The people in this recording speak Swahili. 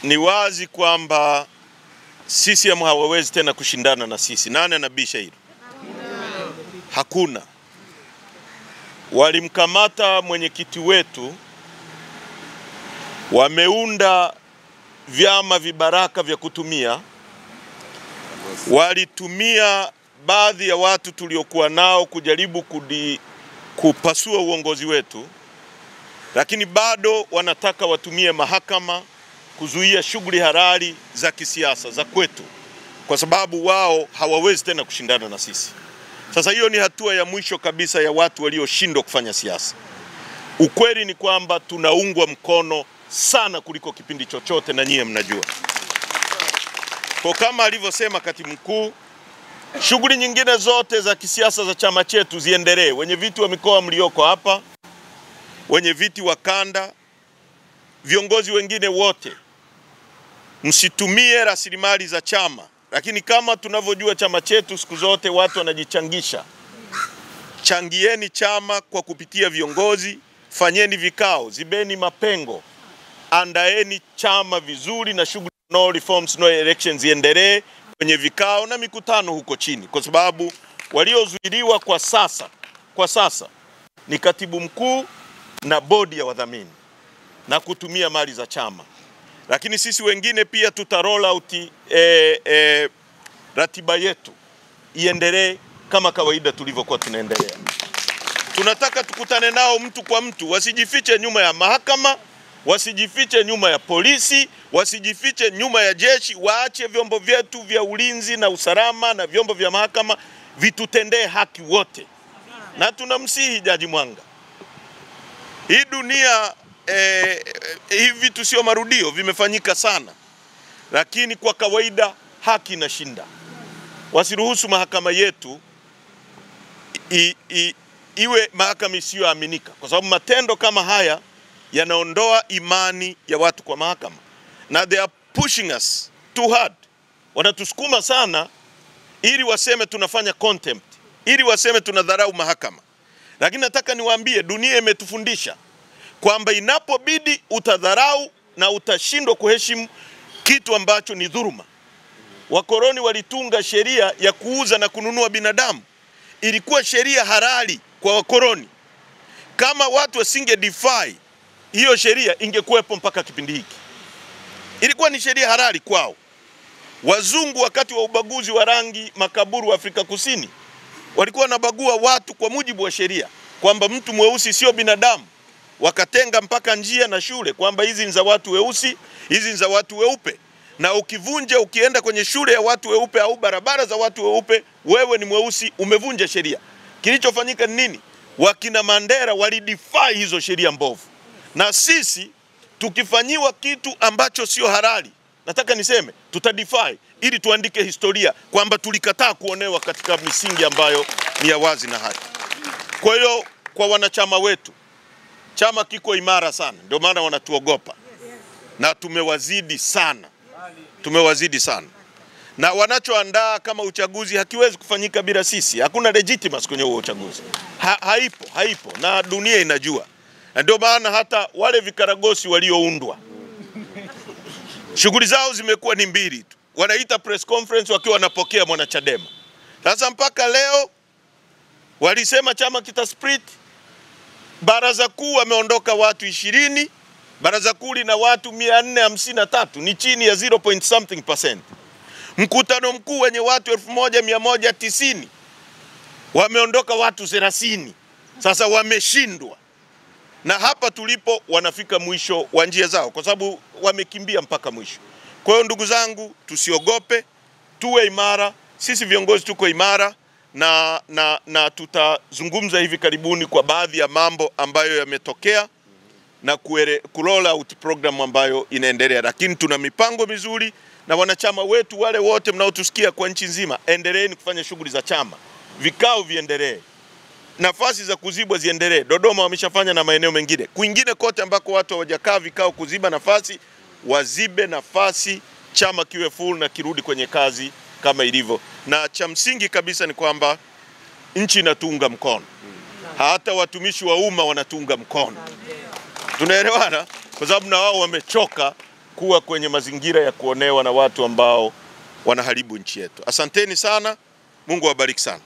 Ni wazi kwamba CCM hawawezi tena kushindana na sisi. Nani anabisha hilo? Hakuna. Walimkamata mwenyekiti wetu, wameunda vyama vibaraka vya kutumia, walitumia baadhi ya watu tuliokuwa nao kujaribu kupasua uongozi wetu, lakini bado wanataka watumie mahakama kuzuia shughuli halali za kisiasa za kwetu, kwa sababu wao hawawezi tena kushindana na sisi. Sasa hiyo ni hatua ya mwisho kabisa ya watu walioshindwa kufanya siasa. Ukweli ni kwamba tunaungwa mkono sana kuliko kipindi chochote, na nyie mnajua. Kwa kama alivyosema katibu mkuu, shughuli nyingine zote za kisiasa za chama chetu ziendelee. Wenye viti wa mikoa mlioko hapa, wenye viti wa kanda, viongozi wengine wote, msitumie rasilimali za chama. Lakini kama tunavyojua chama chetu siku zote watu wanajichangisha. Changieni chama kwa kupitia viongozi, fanyeni vikao, zibeni mapengo, andaeni chama vizuri, na shughuli no reforms no elections ziendelee kwenye vikao na mikutano huko chini, kwa sababu waliozuiliwa kwa sasa ni katibu mkuu na bodi ya wadhamini na kutumia mali za chama. Lakini sisi wengine pia tuta roll out ratiba yetu iendelee kama kawaida tulivyokuwa tunaendelea. Tunataka tukutane nao mtu kwa mtu, wasijifiche nyuma ya mahakama, wasijifiche nyuma ya polisi, wasijifiche nyuma ya jeshi. Waache vyombo vyetu vya ulinzi na usalama na vyombo vya mahakama vitutendee haki wote. Na tunamsihi Jaji Mwanga, hii dunia hivi vitu sio marudio, vimefanyika sana, lakini kwa kawaida haki inashinda. Wasiruhusu mahakama yetu iwe mahakama isiyoaminika, kwa sababu matendo kama haya yanaondoa imani ya watu kwa mahakama. Na they are pushing us too hard. Wanatusukuma sana ili waseme tunafanya contempt, ili waseme tunadharau mahakama. Lakini nataka niwaambie, dunia imetufundisha kwamba inapobidi utadharau na utashindwa kuheshimu kitu ambacho ni dhuluma. Wakoloni walitunga sheria ya kuuza na kununua binadamu. Ilikuwa sheria halali kwa wakoloni. Kama watu wasinge defy hiyo sheria, ingekuwepo mpaka kipindi hiki. Ilikuwa ni sheria halali kwao. Wazungu wakati wa ubaguzi wa rangi makaburu wa Afrika Kusini walikuwa wanabagua watu kwa mujibu wa sheria, kwamba mtu mweusi sio binadamu. Wakatenga mpaka njia na shule kwamba hizi ni za watu weusi, hizi ni za watu weupe. Na ukivunja, ukienda kwenye shule ya watu weupe au barabara za watu weupe, wewe ni mweusi, umevunja sheria. Kilichofanyika ni nini? Wakina Mandela walidefy hizo sheria mbovu. Na sisi tukifanyiwa kitu ambacho sio halali, nataka niseme tutadefy ili tuandike historia kwamba tulikataa kuonewa katika misingi ambayo ni ya wazi na haki. Kwa hiyo kwa wanachama wetu, chama kiko imara sana, ndio maana wanatuogopa. Na tumewazidi sana. Tumewazidi sana. Na wanachoandaa kama uchaguzi hakiwezi kufanyika bila sisi. Hakuna legitimacy kwenye huo uchaguzi. Haipo. Na dunia inajua. Na ndio maana hata wale vikaragosi walioundwa, shughuli zao zimekuwa ni mbili tu. Wanaita press conference wakiwa wanapokea mwanachadema. Sasa mpaka leo walisema chama kita split. Baraza kuu wameondoka watu 20. Baraza kuu lina watu 453, ni chini ya 0.something%. Mkutano mkuu wenye watu 1190 wameondoka watu 30. Sasa wameshindwa. Na hapa tulipo wanafika mwisho wa njia zao, kwa sababu wamekimbia mpaka mwisho. Kwa hiyo ndugu zangu, tusiogope, tuwe imara. Sisi viongozi tuko imara, na tutazungumza hivi karibuni kwa baadhi ya mambo ambayo yametokea na kuroll out program ambayo inaendelea. Lakini tuna mipango mizuri, na wanachama wetu wale wote mnaotusikia kwa nchi nzima, endeleeni kufanya shughuli za chama. Vikao viendelee. Nafasi za kuzibwa ziendelee. Dodoma wameshafanya na maeneo mengine. Kwingine kote ambako watu hawajakaa vikao kuziba nafasi, wazibe nafasi, chama kiwe full na kirudi kwenye kazi kama ilivyo. Na cha msingi kabisa ni kwamba nchi inatunga mkono. Hata watumishi wa umma wanatunga mkono. Tunaelewana? Kwa sababu na wao wamechoka kuwa kwenye mazingira ya kuonewa na watu ambao wanaharibu nchi yetu. Asanteni sana. Mungu awabariki sana.